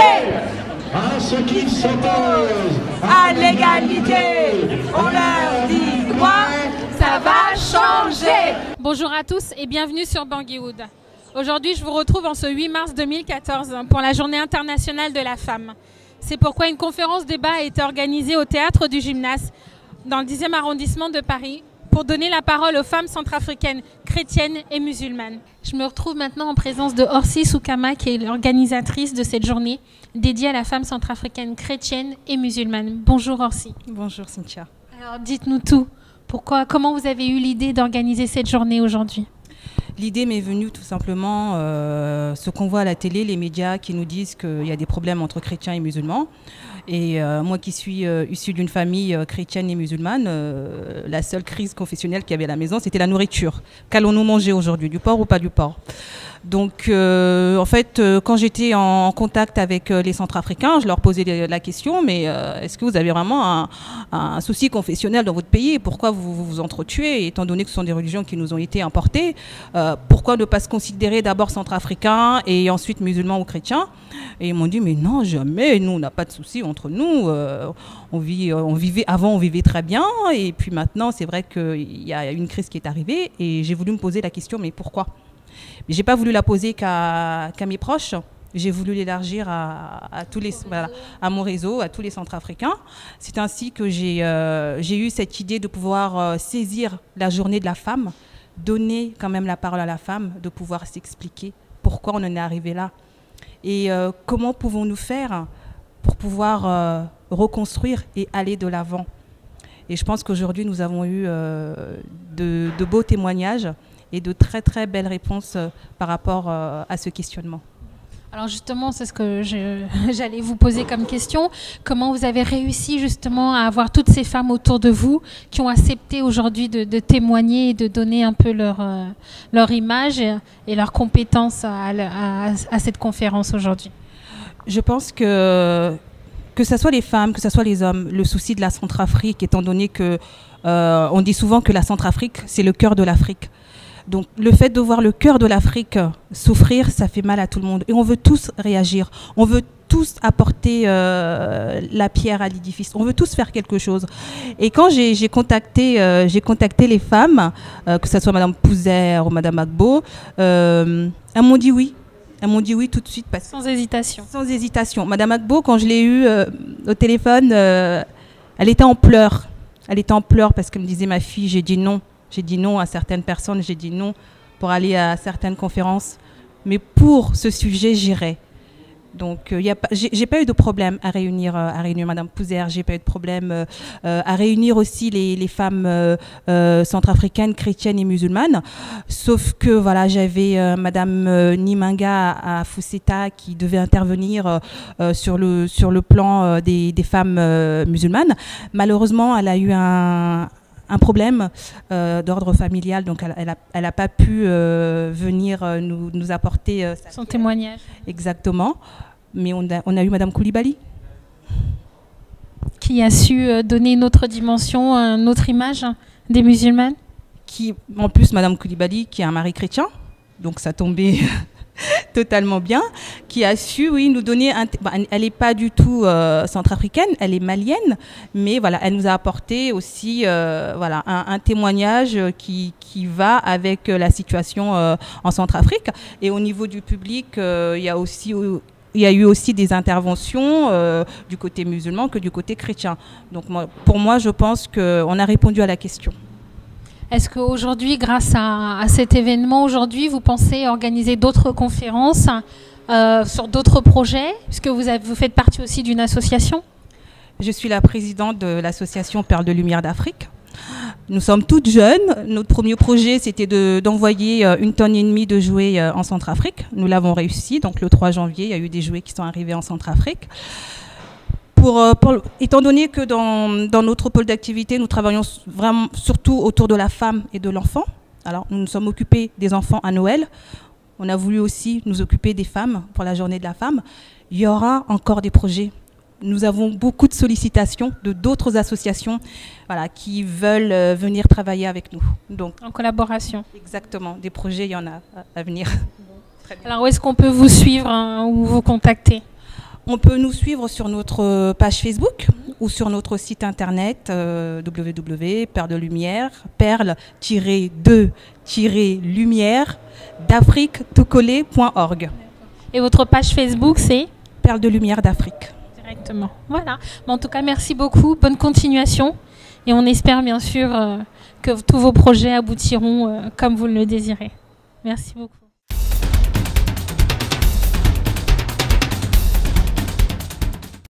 l'égalité. À ceux qui s'opposent à l'égalité, on leur dit quoi? Ça va changer. Bonjour à tous et bienvenue sur Bangui-Wood. Aujourd'hui, je vous retrouve en ce 8 mars 2014 pour la Journée internationale de la femme. C'est pourquoi une conférence débat a été organisée au Théâtre du Gymnase dans le 10e arrondissement de Paris pour donner la parole aux femmes centrafricaines, chrétiennes et musulmanes. Je me retrouve maintenant en présence de Orsi Soukama, qui est l'organisatrice de cette journée dédiée à la femme centrafricaine, chrétienne et musulmane. Bonjour Orsi. Bonjour Cynthia. Alors dites-nous tout. Comment vous avez eu l'idée d'organiser cette journée aujourd'hui? L'idée m'est venue tout simplement, ce qu'on voit à la télé, les médias qui nous disent qu'il y a des problèmes entre chrétiens et musulmans. Et moi qui suis issue d'une famille chrétienne et musulmane, la seule crise confessionnelle qu'il y avait à la maison, c'était la nourriture. Qu'allons-nous manger aujourd'hui, du porc ou pas du porc? Donc, en fait, quand j'étais en contact avec les Centrafricains, je leur posais la question, mais est-ce que vous avez vraiment un souci confessionnel dans votre pays? Pourquoi vous vous entretuez, étant donné que ce sont des religions qui nous ont été importées? Pourquoi ne pas se considérer d'abord centrafricains et ensuite musulmans ou chrétiens? Et ils m'ont dit, mais non, jamais, nous, on n'a pas de souci entre nous. On vivait très bien, et puis maintenant, c'est vrai qu'il y a une crise qui est arrivée, et j'ai voulu me poser la question, mais pourquoi? Mais j'ai pas voulu la poser qu'à mes proches. J'ai voulu l'élargir à tous les, à mon réseau, à tous les Centrafricains. C'est ainsi que j'ai eu cette idée de pouvoir saisir la journée de la femme, donner quand même la parole à la femme, de pouvoir s'expliquer pourquoi on en est arrivé là. Et comment pouvons-nous faire pour pouvoir reconstruire et aller de l'avant. Et je pense qu'aujourd'hui, nous avons eu de beaux témoignages et de très très belles réponses par rapport à ce questionnement. Alors justement, c'est ce que j'allais vous poser comme question. Comment vous avez réussi justement à avoir toutes ces femmes autour de vous qui ont accepté aujourd'hui de témoigner et de donner un peu leur image et leurs compétences à cette conférence aujourd'hui? Je pense que ce soit les femmes, que ce soit les hommes, le souci de la Centrafrique, étant donné que on dit souvent que la Centrafrique, c'est le cœur de l'Afrique. Donc le fait de voir le cœur de l'Afrique souffrir, ça fait mal à tout le monde. Et on veut tous réagir. On veut tous apporter la pierre à l'édifice. On veut tous faire quelque chose. Et quand j'ai contacté les femmes, que ce soit Madame Pouzer ou Madame Agbo, elles m'ont dit oui. Elles m'ont dit oui tout de suite. Sans hésitation. Sans hésitation. Madame Agbo, quand je l'ai eue au téléphone, elle était en pleurs. Elle était en pleurs parce qu'elle me disait, ma fille, j'ai dit non. J'ai dit non à certaines personnes, j'ai dit non pour aller à certaines conférences. Mais pour ce sujet, j'irai. Donc, j'ai pas eu de problème à réunir Madame Pouzer. J'ai pas eu de problème à réunir aussi les femmes centrafricaines, chrétiennes et musulmanes. Sauf que voilà, j'avais Madame Nimanga à Fousseta qui devait intervenir sur le plan des femmes musulmanes. Malheureusement, elle a eu un problème d'ordre familial, donc elle n'a pas pu venir nous apporter son témoignage. Exactement. Mais on a eu Madame Koulibaly. Qui a su donner une autre dimension, une autre image des musulmanes. Qui, en plus, Madame Koulibaly, qui a un mari chrétien, donc ça tombait totalement bien, qui a su, oui, nous donner elle n'est pas du tout centrafricaine, elle est malienne, mais voilà, elle nous a apporté aussi voilà, un témoignage qui va avec la situation en Centrafrique. Et au niveau du public, il y a eu aussi des interventions du côté musulman que du côté chrétien. Donc pour moi, je pense qu'on a répondu à la question. Est-ce qu'aujourd'hui, grâce à cet événement, aujourd'hui, vous pensez organiser d'autres conférences sur d'autres projets, puisque vous faites partie aussi d'une association? Je suis la présidente de l'association Perles de Lumière d'Afrique. Nous sommes toutes jeunes. Notre premier projet, c'était d'envoyer 1,5 tonne de jouets en Centrafrique. Nous l'avons réussi. Donc le 3 janvier, il y a eu des jouets qui sont arrivés en Centrafrique. Étant donné que dans notre pôle d'activité, nous travaillons vraiment surtout autour de la femme et de l'enfant. Alors, nous nous sommes occupés des enfants à Noël. On a voulu aussi nous occuper des femmes pour la journée de la femme. Il y aura encore des projets. Nous avons beaucoup de sollicitations de d'autres associations qui veulent venir travailler avec nous. Donc, en collaboration. Exactement. Des projets, il y en a à venir. Alors, où est-ce qu'on peut vous suivre ou vous contacter? On peut nous suivre sur notre page Facebook ou sur notre site internet www.perle-de-lumière, perle-de-lumière d'Afrique-tout-collé.org. Et votre page Facebook, c'est Perle de lumière d'Afrique. Directement. Voilà. En tout cas, merci beaucoup. Bonne continuation. Et on espère bien sûr que tous vos projets aboutiront comme vous le désirez. Merci beaucoup.